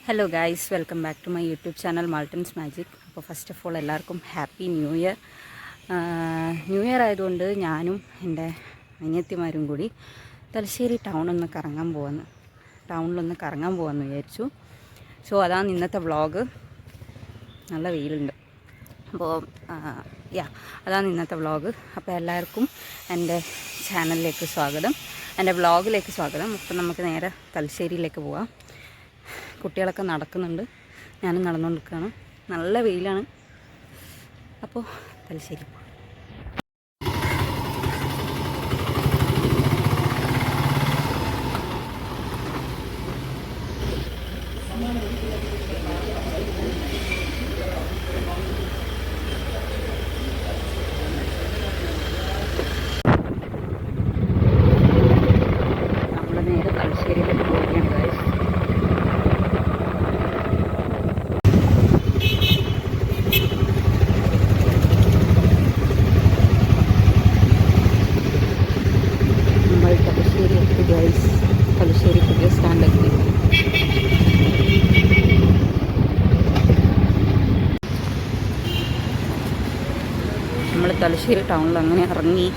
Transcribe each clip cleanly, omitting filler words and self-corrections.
Hello guys, welcome back to my YouTube channel Maltons magic. അപ്പോൾ first of all എല്ലാവർക്കും happy new year. New year ആയതുകൊണ്ട് ഞാനും എൻ്റെ അനിയത്തിമാരും കൂടി തലശ്ശേരി ടൗണിലൊന്ന് കറങ്ങാൻ പോകാമെന്ന് വിചാരിച്ചു. സോ അതാണ് ഇന്നത്തെ വ്ളോഗ്. നല്ല വെയിലുണ്ട്. അപ്പോൾ അതാണ് ഇന്നത്തെ വ്ളോഗ്. അപ്പോൾ എല്ലാവർക്കും എൻ്റെ ചാനലിലേക്ക് സ്വാഗതം, എൻ്റെ വ്ളോഗിലേക്ക് സ്വാഗതം. അപ്പോൾ നമുക്ക് നേരെ തലശ്ശേരിയിലേക്ക് പോവാം. കുട്ടികളൊക്കെ നടക്കുന്നുണ്ട്, ഞാനും നടന്നുകൊണ്ടിരിക്കുകയാണ്. നല്ല വെയിലാണ്. അപ്പോൾ തലശ്ശേരി പോവാം. നമ്മൾ നേരെ തലശ്ശേരിയിലേക്ക് പോവുകയാണ് ഗൈസ്. തലശ്ശേരി പുതിയ സ്റ്റാൻഡെത്തി. നമ്മൾ തലശ്ശേരി ടൗണിൽ അങ്ങനെ ഇറങ്ങി.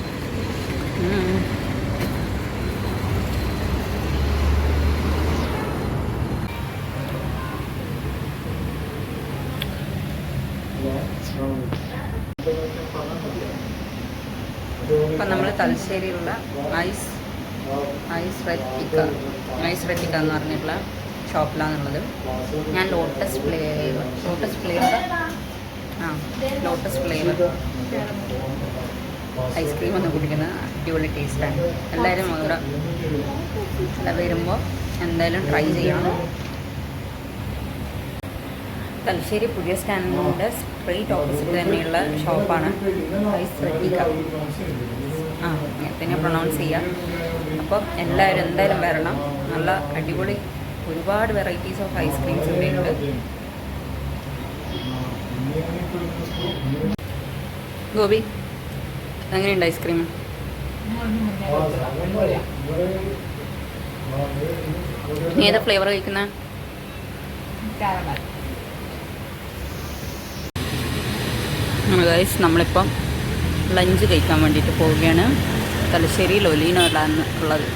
ഇപ്പം നമ്മൾ തലശ്ശേരിയിലുള്ള ഐസ് റെറ്റിക്ക എന്ന് പറഞ്ഞിട്ടുള്ള ഷോപ്പിലാണുള്ളത്. ഞാൻ ലോട്ടസ് ഫ്ലേവർ ഐസ്ക്രീം ഒന്ന് കുടിക്കുന്നത് അടിപൊളി ടേസ്റ്റാണ്. എല്ലാവരും ഇവിടെ വരുമ്പോൾ എന്തായാലും ട്രൈ ചെയ്യണം. തലശ്ശേരി പുതിയ സ്റ്റാൻഡിൻ്റെ സ്ട്രെയിറ്റ് ഓപ്പോസിറ്റ് തന്നെയുള്ള ഷോപ്പാണ് ഐസ് റെറ്റിക്ക. തന്നെ പ്രൊണൗൺസ് ചെയ്യാം. അപ്പം എല്ലാവരും എന്തായാലും വരണം. നല്ല അടിപൊളി ഒരുപാട് വെറൈറ്റീസ് ഓഫ് ഐസ്ക്രീംസ് ഉണ്ട്. ഗോപി, എങ്ങനെയുണ്ട് ഐസ്ക്രീം? നീ ഏതാ ഫ്ലേവർ കഴിക്കുന്ന? ഗൈസ്, നമ്മളിപ്പം ലഞ്ച് കഴിക്കാൻ വേണ്ടിയിട്ട് പോവുകയാണ്. തലശ്ശേരി ലൊലീനോയിലാണ് ഉള്ളത്.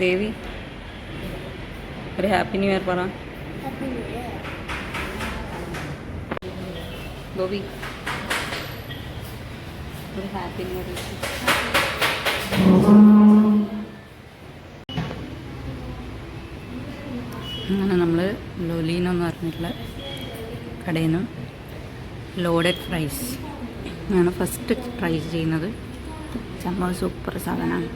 ദേവി, ഒരു ഹാപ്പി ന്യൂ ഇയർ പറ. ഗോപി, ഒരു ഹാപ്പി ന്യൂ ഇയർ. അങ്ങനെ നമ്മൾ ലൊലീനോ എന്ന് പറഞ്ഞിട്ടുള്ള കടയിൽ നിന്ന് ലോഡഡ് ഫ്രൈസ് ആണ് ഫസ്റ്റ് ട്രൈ ചെയ്യുന്നത്. സംഭവം സൂപ്പർ സാധനമാണ്.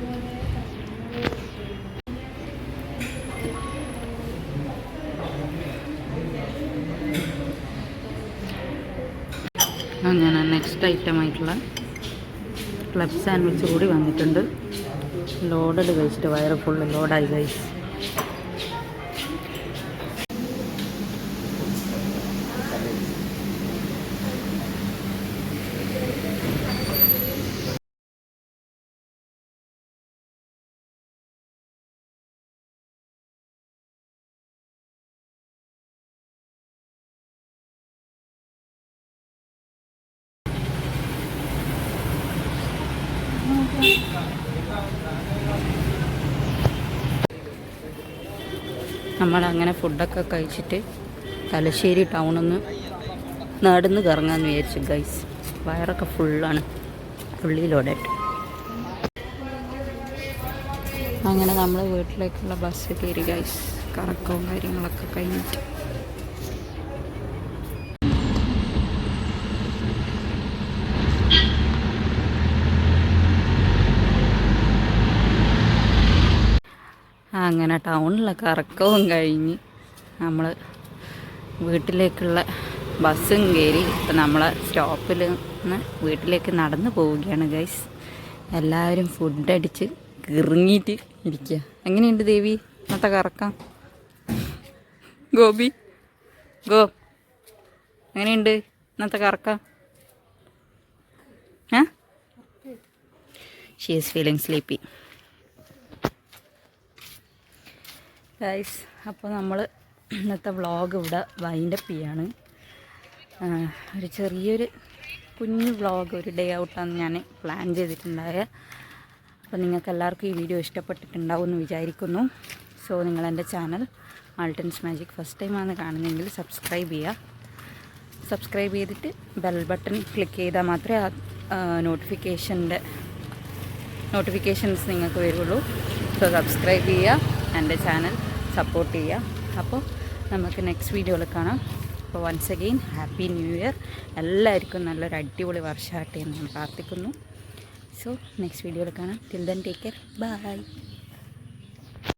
അങ്ങനെ നെക്സ്റ്റ് ഐറ്റം ആയിട്ടുള്ള ക്ലബ് സാൻഡ്വിച്ച് കൂടി വന്നിട്ടുണ്ട്. ലോഡഡ് കഴിച്ചിട്ട് വയറ് ഫുള്ള് ലോഡായി കഴിച്ച്. നമ്മളങ്ങനെ ഫുഡൊക്കെ കഴിച്ചിട്ട് തലശ്ശേരി ടൗണിന്ന് നടന്ന് കറങ്ങാമെന്ന് വിചാരിച്ചു ഗൈസ്. വയറൊക്കെ ഫുള്ളാണ്, ഫുള്ളി ലോഡഡ്. അങ്ങനെ നമ്മൾ വീട്ടിലേക്കുള്ള ബസ് കയറി ഗൈസ്. കറക്കവും കാര്യങ്ങളൊക്കെ കഴിഞ്ഞിട്ട് അങ്ങനെ ടൗണിലെ കറക്കവും കഴിഞ്ഞ് നമ്മൾ വീട്ടിലേക്കുള്ള ബസ്സും കയറി. ഇപ്പം നമ്മളെ സ്റ്റോപ്പിൽ നിന്ന് വീട്ടിലേക്ക് നടന്നു പോവുകയാണ് ഗൈസ്. എല്ലാവരും ഫുഡടിച്ച് കിറങ്ങിയിട്ട് ഇരിക്കുക. എങ്ങനെയുണ്ട് ദേവി ഇന്നത്തെ കറക്കം? ഗോപി, എങ്ങനെയുണ്ട്? ഇന്നത്തെ കറക്ക she is feeling sleepy guys. അപ്പോൾ നമ്മൾ ഇന്നത്തെ വ്ളോഗ് ഇവിടെ വൈൻഡപ്പ് ചെയ്യാണ്. ഒരു ചെറിയൊരു കുഞ്ഞു വ്ളോഗ്, ഒരു ഡേ ഔട്ടാണ് ഞാൻ പ്ലാൻ ചെയ്തിട്ടുണ്ടായത്. അപ്പോൾ നിങ്ങൾക്ക് എല്ലാവർക്കും ഈ വീഡിയോ ഇഷ്ടപ്പെട്ടിട്ടുണ്ടാവും എന്ന് വിചാരിക്കുന്നു. So നിങ്ങളെൻ്റെ channel Maltons magic first ടൈമാണ് കാണുന്നതെങ്കിൽ സബ്സ്ക്രൈബ് ചെയ്യുക. സബ്സ്ക്രൈബ് ചെയ്തിട്ട് ബെൽ ബട്ടൺ ക്ലിക്ക് ചെയ്താൽ മാത്രമേ നോട്ടിഫിക്കേഷൻസ് നിങ്ങൾക്ക് വരുള്ളൂ. സോ സബ്സ്ക്രൈബ് ചെയ്യുക, എൻ്റെ ചാനൽ സപ്പോർട്ട് ചെയ്യുക. അപ്പോൾ നമുക്ക് നെക്സ്റ്റ് വീഡിയോയിൽ കാണാം. അപ്പോൾ once again happy new year. എല്ലാവർക്കും നല്ലൊരു അടിപൊളി വർഷമാകട്ടെ എന്ന് ഞാൻ പ്രാർത്ഥിക്കുന്നു. സോ നെക്സ്റ്റ് വീഡിയോയിൽ കാണാം. Till then take care. By.